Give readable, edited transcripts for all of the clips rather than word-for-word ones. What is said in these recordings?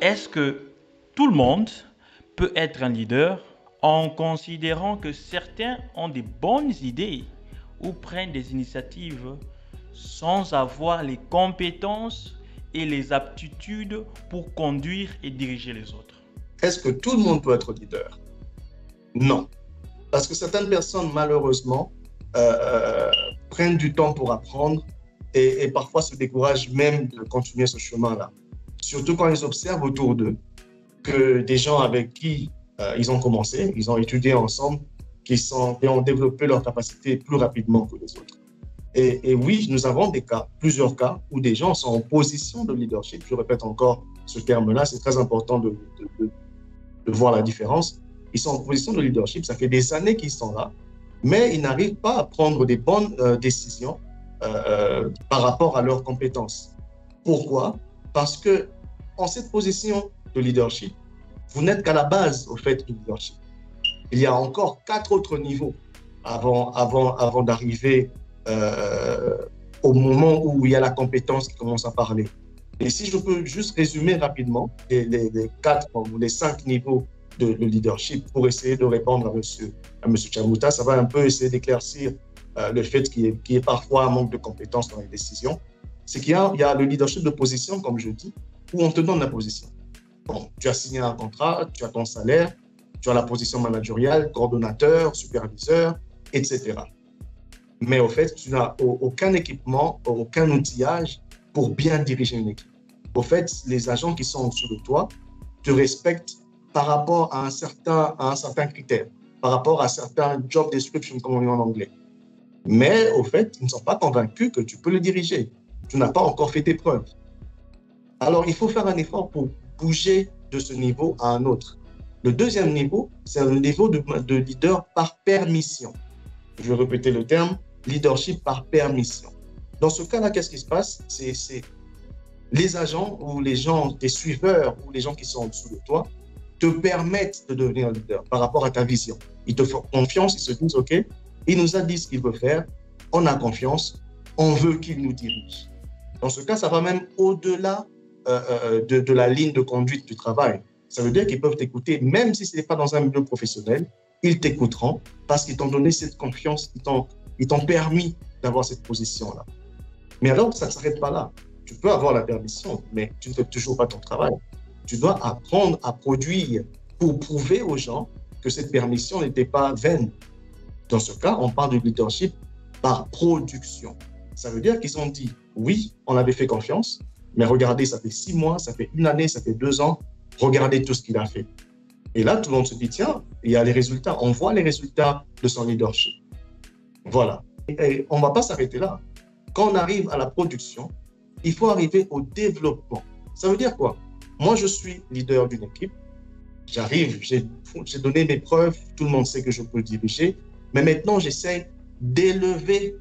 Est-ce que tout le monde peut être un leader en considérant que certains ont des bonnes idées ou prennent des initiatives sans avoir les compétences et les aptitudes pour conduire et diriger les autres? Est-ce que tout le monde peut être leader? Non. Parce que certaines personnes, malheureusement, prennent du temps pour apprendre et parfois se découragent même de continuer ce chemin-là. Surtout quand ils observent autour d'eux que des gens avec qui ils ont commencé, ils ont étudié ensemble, qui ont développé leurs capacités plus rapidement que les autres. Et oui, nous avons des cas, plusieurs cas, où des gens sont en position de leadership. Je répète encore ce terme-là, c'est très important de voir la différence. Ils sont en position de leadership, ça fait des années qu'ils sont là, mais ils n'arrivent pas à prendre des bonnes décisions par rapport à leurs compétences. Pourquoi? Parce que en cette position de leadership, vous n'êtes qu'à la base au fait du leadership. Il y a encore 4 autres niveaux avant d'arriver au moment où il y a la compétence qui commence à parler. Et si je peux juste résumer rapidement les 4 ou les 5 niveaux de leadership pour essayer de répondre à M. Chamouta, ça va un peu essayer d'éclaircir le fait qu'il y ait parfois un manque de compétences dans les décisions. C'est qu'il y a le leadership de position, comme je dis, où on te donne la position. Bon, tu as signé un contrat, tu as ton salaire, tu as la position managériale, coordonnateur, superviseur, etc. Mais au fait, tu n'as aucun équipement, aucun outillage pour bien diriger une équipe. Au fait, les agents qui sont en dessous de toi te respectent par rapport à un certain critère, par rapport à certains job descriptions, comme on dit en anglais. Mais au fait, ils ne sont pas convaincus que tu peux le diriger. Tu n'as pas encore fait tes preuves. Alors, il faut faire un effort pour bouger de ce niveau à un autre. Le deuxième niveau, c'est un niveau de leader par permission. Je vais répéter le terme, leadership par permission. Dans ce cas-là, qu'est-ce qui se passe? C'est les agents ou les gens, tes suiveurs ou les gens qui sont en dessous de toi te permettent de devenir leader par rapport à ta vision. Ils te font confiance, ils se disent, OK, il nous a dit ce qu'il veut faire, on a confiance, on veut qu'il nous dirige. Dans ce cas, ça va même au-delà de la ligne de conduite du travail. Ça veut dire qu'ils peuvent t'écouter, même si ce n'est pas dans un milieu professionnel, ils t'écouteront parce qu'ils t'ont donné cette confiance, ils t'ont permis d'avoir cette position-là. Mais alors, ça ne s'arrête pas là. Tu peux avoir la permission, mais tu ne fais toujours pas ton travail. Tu dois apprendre à produire pour prouver aux gens que cette permission n'était pas vaine. Dans ce cas, on parle de leadership par production. Ça veut dire qu'ils ont dit, oui, on avait fait confiance, mais regardez, ça fait 6 mois, ça fait 1 année, ça fait 2 ans, regardez tout ce qu'il a fait. Et là, tout le monde se dit, tiens, il y a les résultats, on voit les résultats de son leadership. Voilà. Et on ne va pas s'arrêter là. Quand on arrive à la production, il faut arriver au développement. Ça veut dire quoi? Moi, je suis leader d'une équipe. J'arrive, j'ai donné mes preuves, tout le monde sait que je peux diriger, mais maintenant, j'essaie d'élever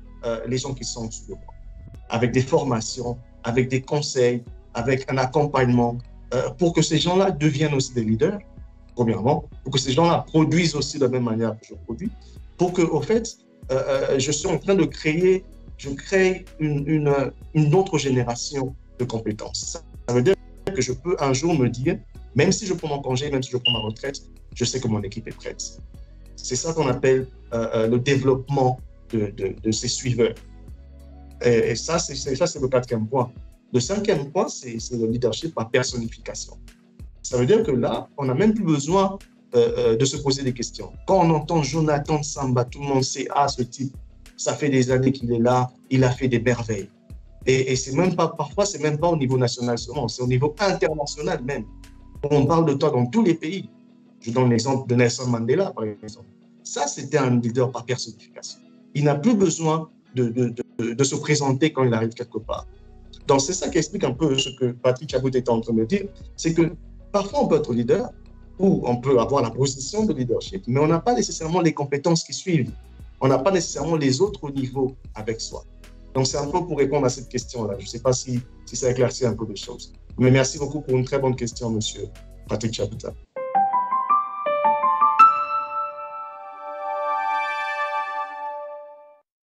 les gens qui sont sous le moi, avec des formations, avec des conseils, avec un accompagnement, pour que ces gens-là deviennent aussi des leaders, premièrement, pour que ces gens-là produisent aussi de la même manière que je produis, pour que, au fait, je suis en train de créer, je crée une autre génération de compétences. Ça veut dire que je peux un jour me dire, même si je prends mon congé, même si je prends ma retraite, je sais que mon équipe est prête. C'est ça qu'on appelle le développement de ses suiveurs. Et ça, c'est le 4e point. Le 5e point, c'est le leadership par personnification. Ça veut dire que là, on n'a même plus besoin de se poser des questions. Quand on entend Jonathan Samba, tout le monde sait, ah, ce type, ça fait des années qu'il est là, il a fait des merveilles. Et c'est même pas, parfois, c'est même pas au niveau national seulement, c'est au niveau international même. On parle de toi dans tous les pays. Je donne l'exemple de Nelson Mandela, par exemple. Ça, c'était un leader par personnification. Il n'a plus besoin de se présenter quand il arrive quelque part. Donc, c'est ça qui explique un peu ce que Patrick Chamouta était en train de dire, c'est que parfois, on peut être leader ou on peut avoir la position de leadership, mais on n'a pas nécessairement les compétences qui suivent. On n'a pas nécessairement les autres niveaux avec soi. Donc, c'est un peu pour répondre à cette question-là. Je ne sais pas si ça éclaircit un peu les choses. Mais merci beaucoup pour une très bonne question, monsieur Patrick Chamouta.